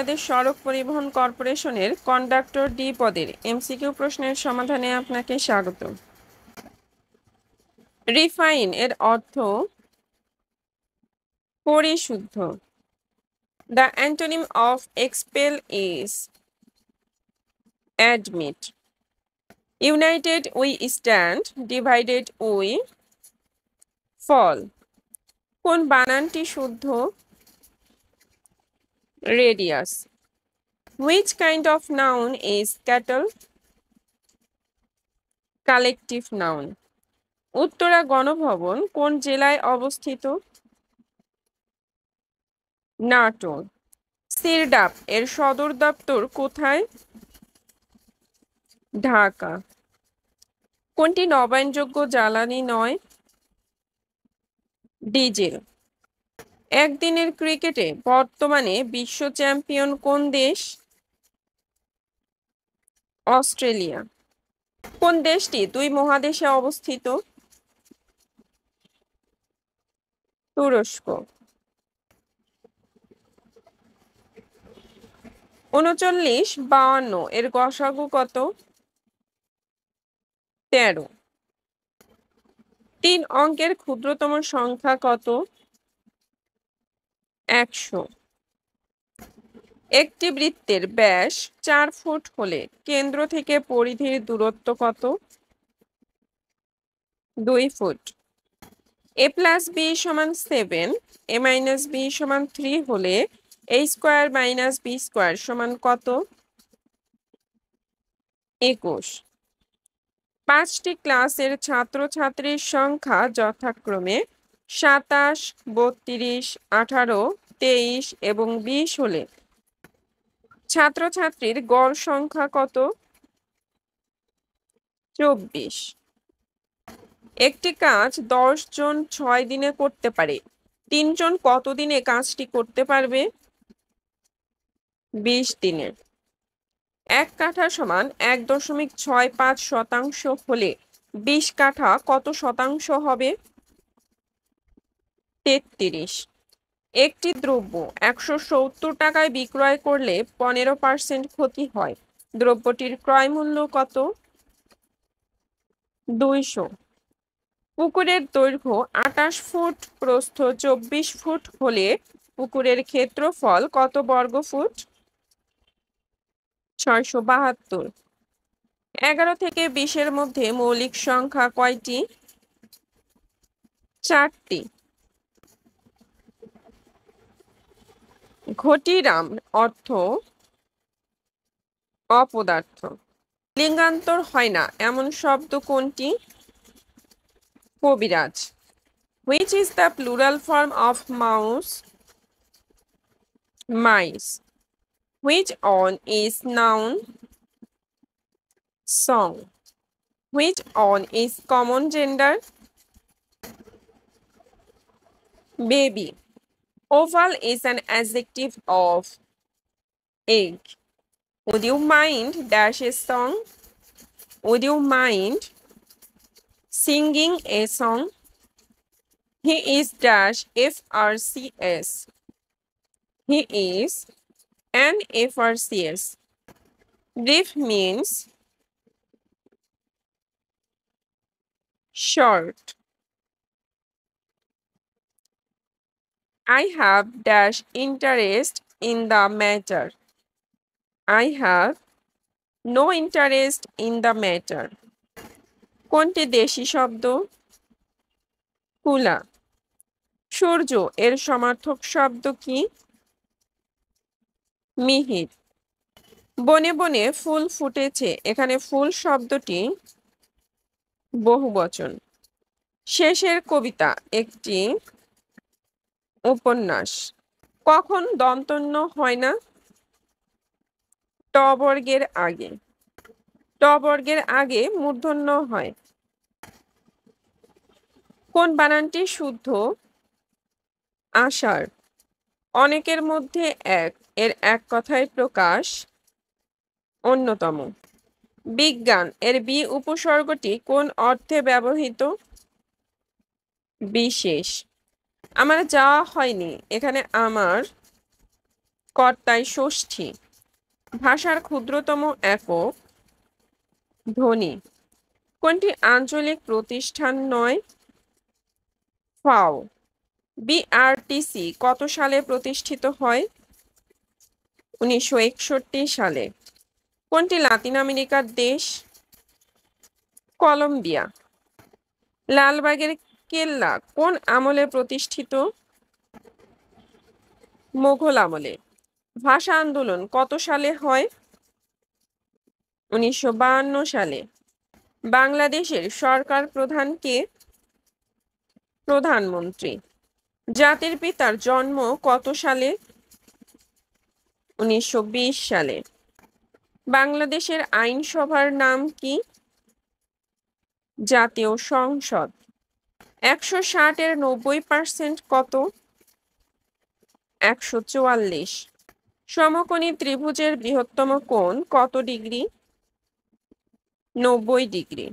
বাংলাদেশ সড়ক পরিবহন কর্পোরেশনের কন্ডাক্টর ডি পদের এমসিকিউ প্রশ্নের সমাধানে আপনাকে স্বাগত। রিফাইন এর অর্থ পরিশুদ্ধ। The antonym of expel is admit. United we stand, divided we fall. কোন বানানটি শুদ্ধ? Radius. Which kind of noun is cattle? Collective noun. Uttara Ganabhaban কোন জেলায় অবস্থিত? নাটোর। সিরডাপ এর সদর দপ্তর কোথায়? ঢাকা। কোনটি নবায়নযোগ্য জ্বালানি নয়? ডিজেল। একদিনের ক্রিকেটে বর্তমানে বিশ্ব চ্যাম্পিয়ন কোন দেশ? অস্ট্রেলিয়া। কোন দেশটি দুই মহাদেশে অবস্থিত? তুরস্ক। 3952 এর গসাগু কত? 13। 3 অঙ্কের ক্ষুদ্রতম সংখ্যা কত? 100। একটি বৃত্তের ব্যাস 4 ফুট হলে কেন্দ্র থেকে পরিধির দূরত্ব কত? 2 ফুট। a প্লাস b সমান 7, a মাইনাস b সমান 3 হলে a square minus b square সমান কত? 21। 5টি ক্লাসের ছাত্রছাত্রীর সংখ্যা যথাক্রমে 27, 32, 18, 23 এবং 20 হলে ছাত্রছাত্রীর গড় সংখ্যা কত? 24। একটি কাজ 10 জন 6 দিনে করতে পারে, 3 জন কত দিনে কাজটি করতে পারবে? 20 দিনে। 1 কাঠা সমান 1.65 শতাংশ হলে 20 কাঠা কত শতাংশ হবে? 33। একটি দ্রব্য 170 টাকায় বিক্রয় করলে 15% ক্ষতি হয়, দ্রব্যটির ক্রয় মূল্য কত? 200। পুকুরের দৈর্ঘ্য 28 ফুট, প্রস্থ 24 ফুট হলে পুকুরের ক্ষেত্রফল কত বর্গ ফুট? 672। 11 থেকে 20 মধ্যে মৌলিক সংখ্যা কয়টি? 4টি। ঘটিরাম অর্থ অপদার্থ। লিঙ্গান্তর হয় না এমন শব্দ কোনটি? কবিরাজ। Which is the plural form of mouse? Mice. Which on is noun? Song. Which on is common gender? Baby. Oval is an adjective of egg. Would you mind dash a song? Would you mind singing a song? He is dash FRCS. He is an FRCS. Brief means short. I have dash interest in the matter. I have no interest in the matter. কোনটি দেশি শব্দ? কুলা। সূর্য এর সমার্থক শব্দ কি? মিহির। বনে বনে ফুল ফুটেছে, এখানে ফুল শব্দটি বহুবচন। শেষের কবিতা একটি উপন্যাস। কখন দন্তন্য হয় না? ট বর্গের আগে। ট বর্গের আগে মূর্ধন্য হয়। কোন বানানটি শুদ্ধ? আষাঢ়। অনেকের মধ্যে এক এর এক কথায় প্রকাশ অন্যতম। বিজ্ঞান এর বি উপসর্গটি কোন অর্থে ব্যবহৃত? বিশেষ। আমার যাওয়া হয়নি, এখানে আমার কর্তায় ষষ্ঠী। ভাষার ক্ষুদ্রতম একক ধ্বনি। কোনটি আঞ্চলিক প্রতিষ্ঠান নয়? ফাও। বিআরটিসি কত সালে প্রতিষ্ঠিত হয়? 1961 সালে। কোনটি লাতিন আমেরিকার দেশ? কলম্বিয়া। লালবাগের কেল্লা কোন আমলে প্রতিষ্ঠিত? মোগল আমলে। ভাষা আন্দোলন কত সালে হয়? 1952 সালে। বাংলাদেশের সরকার প্রধান কে? প্রধানমন্ত্রী। জাতির পিতার জন্ম কত সালে? 1920 সালে। বাংলাদেশের আইনসভার নাম কি? জাতীয় সংসদ। 160-এর 90% কত? 144। সমকোণী ত্রিভুজের বৃহত্তম কোণ কত ডিগ্রি? 90 ডিগ্রি।